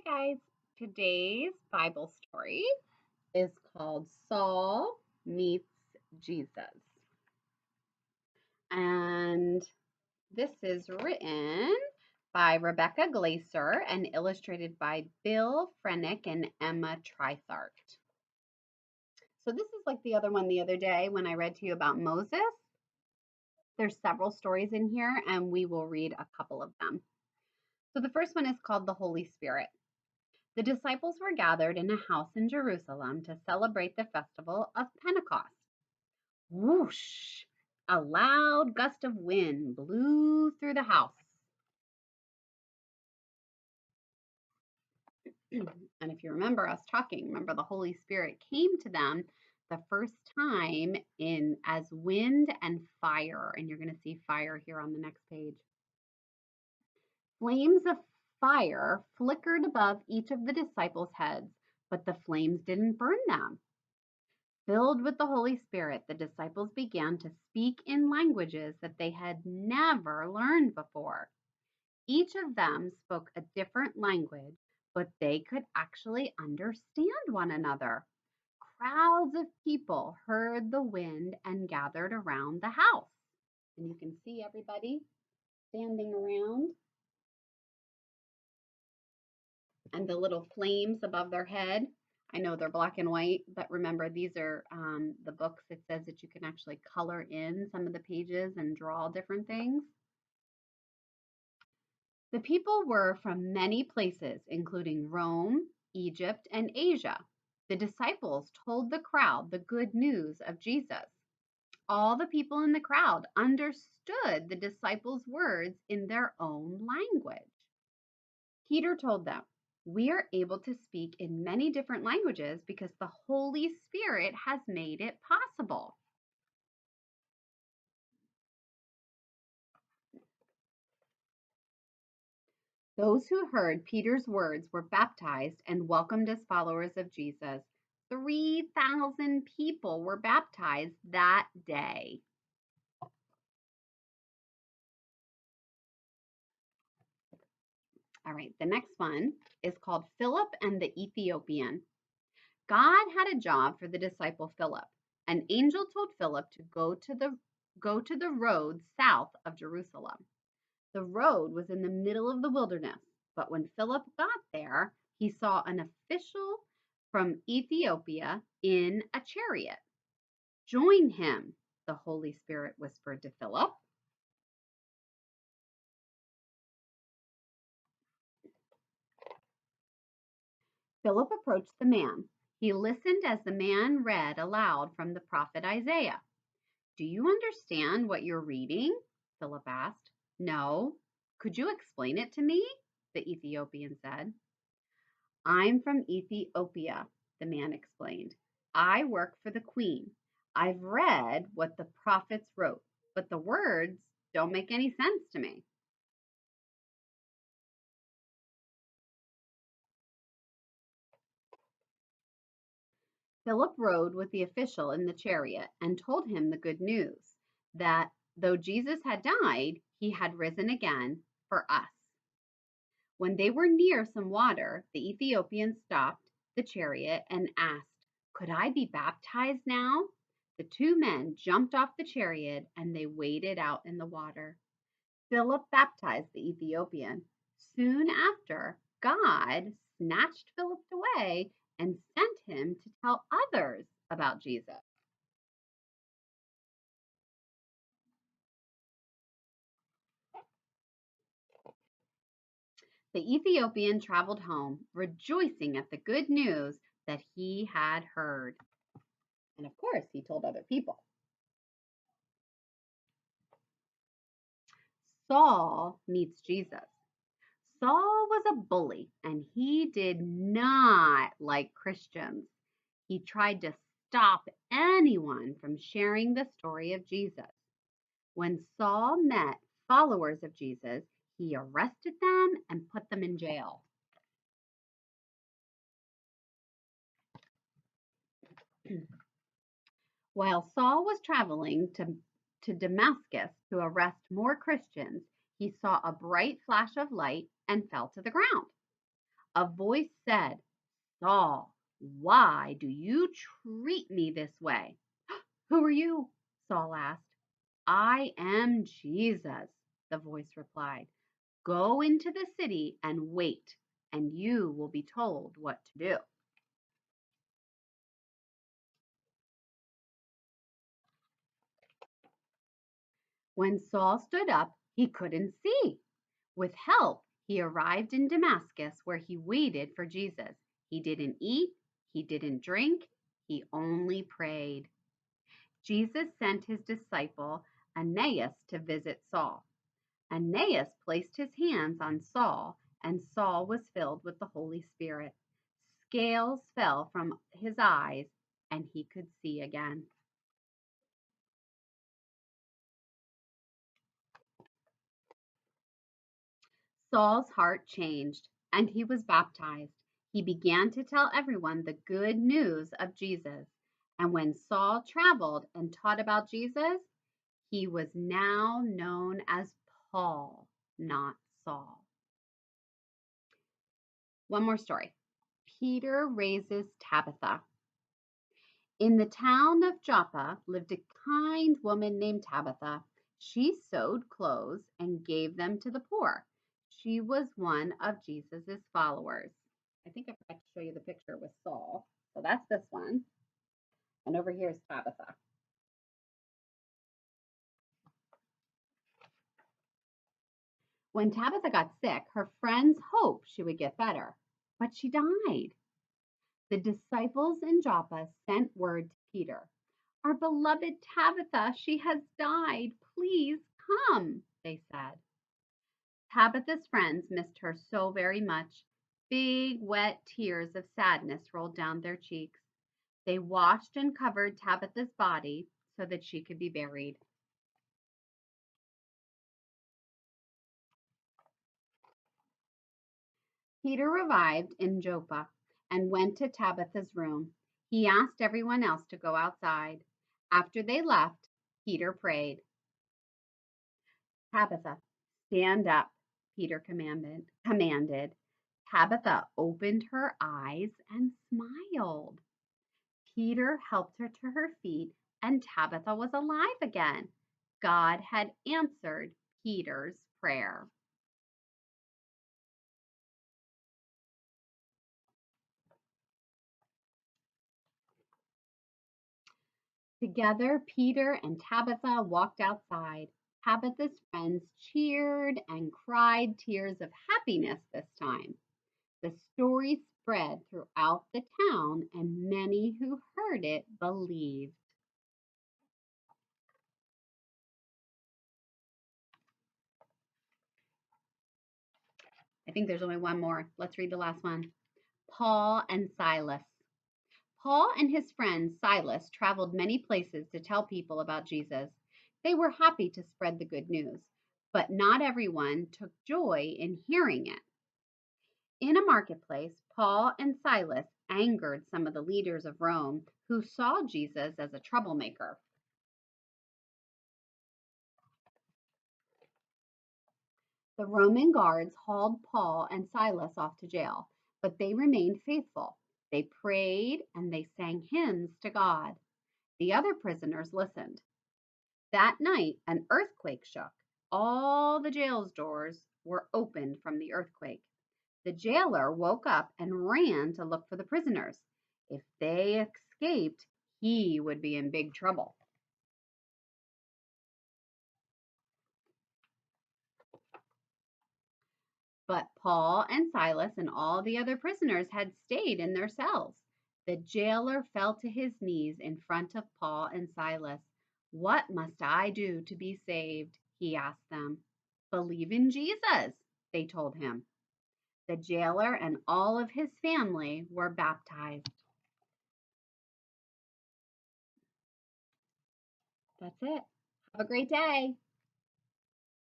Hi, guys. Today's Bible story is called Saul Meets Jesus. And this is written by Rebecca Glaser and illustrated by Bill Frenick and Emma Trithart. So, this is like the other one the other day when I read to you about Moses. There's several stories in here, and we will read a couple of them. So, the first one is called the Holy Spirit. The disciples were gathered in a house in Jerusalem to celebrate the festival of Pentecost. Whoosh! A loud gust of wind blew through the house. And if you remember us talking, remember the Holy Spirit came to them the first time in as wind and fire. And you're going to see fire here on the next page. Flames of fire flickered above each of the disciples' heads, but the flames didn't burn them. Filled with the Holy Spirit, the disciples began to speak in languages that they had never learned before. Each of them spoke a different language, but they could actually understand one another. Crowds of people heard the wind and gathered around the house. And you can see everybody standing around and the little flames above their head. I know they're black and white, but remember, these are the books. It says that you can actually color in some of the pages and draw different things. The people were from many places, including Rome, Egypt, and Asia. The disciples told the crowd the good news of Jesus. All the people in the crowd understood the disciples' words in their own language. Peter told them, "We are able to speak in many different languages because the Holy Spirit has made it possible." Those who heard Peter's words were baptized and welcomed as followers of Jesus. 3,000 people were baptized that day. All right, the next one is called Philip and the Ethiopian. God had a job for the disciple Philip. An angel told Philip to go to the road south of Jerusalem. The road was in the middle of the wilderness, but when Philip got there, he saw an official from Ethiopia in a chariot. "Join him," the Holy Spirit whispered to Philip. Philip approached the man. He listened as the man read aloud from the prophet Isaiah. "Do you understand what you're reading?" Philip asked. "No. Could you explain it to me?" the Ethiopian said. "I'm from Ethiopia," the man explained. "I work for the queen. I've read what the prophets wrote, but the words don't make any sense to me." Philip rode with the official in the chariot and told him the good news that though Jesus had died, he had risen again for us. When they were near some water, the Ethiopian stopped the chariot and asked, "Could I be baptized now?" The two men jumped off the chariot and they waded out in the water. Philip baptized the Ethiopian. Soon after, God snatched Philip away and sent him to tell others about Jesus. The Ethiopian traveled home, rejoicing at the good news that he had heard. And of course, he told other people. Saul meets Jesus. Saul was a bully and he did not like Christians. He tried to stop anyone from sharing the story of Jesus. When Saul met followers of Jesus, he arrested them and put them in jail. While Saul was traveling to Damascus to arrest more Christians, he saw a bright flash of light and fell to the ground. A voice said, Saul, why do you treat me this way? Who are you? Saul asked. I am Jesus, the voice replied. Go into the city and wait, and you will be told what to do. When Saul stood up, he couldn't see. With help, he arrived in Damascus where he waited for Jesus. He didn't eat, he didn't drink, he only prayed. Jesus sent his disciple Aeneas to visit Saul. Aeneas placed his hands on Saul, and Saul was filled with the Holy Spirit. Scales fell from his eyes, and he could see again. Saul's heart changed, and he was baptized. He began to tell everyone the good news of Jesus. And when Saul traveled and taught about Jesus, he was now known as Paul, not Saul. One more story. Peter raises Tabitha. In the town of Joppa lived a kind woman named Tabitha. She sewed clothes and gave them to the poor. She was one of Jesus's followers. I think I forgot to show you the picture with Saul. So that's this one. And over here is Tabitha. When Tabitha got sick, her friends hoped she would get better, but she died. The disciples in Joppa sent word to Peter. Our beloved Tabitha, she has died. Please come, they said. Tabitha's friends missed her so very much. Big, wet tears of sadness rolled down their cheeks. They washed and covered Tabitha's body so that she could be buried. Peter arrived in Joppa and went to Tabitha's room. He asked everyone else to go outside. After they left, Peter prayed. Tabitha, stand up, Peter commanded. Tabitha opened her eyes and smiled. Peter helped her to her feet, and Tabitha was alive again. God had answered Peter's prayer. Together, Peter and Tabitha walked outside. Tabitha's friends cheered and cried tears of happiness this time. The story spread throughout the town, and many who heard it believed. I think there's only one more. Let's read the last one. Paul and Silas. Paul and his friend Silas traveled many places to tell people about Jesus. They were happy to spread the good news, but not everyone took joy in hearing it. In a marketplace, Paul and Silas angered some of the leaders of Rome who saw Jesus as a troublemaker. The Roman guards hauled Paul and Silas off to jail, but they remained faithful. They prayed and they sang hymns to God. The other prisoners listened. That night, an earthquake shook. All the jail's doors were opened from the earthquake. The jailer woke up and ran to look for the prisoners. If they escaped, he would be in big trouble. But Paul and Silas and all the other prisoners had stayed in their cells. The jailer fell to his knees in front of Paul and Silas. What must I do to be saved? He asked them. Believe in Jesus, they told him. The jailer and all of his family were baptized. That's it. Have a great day.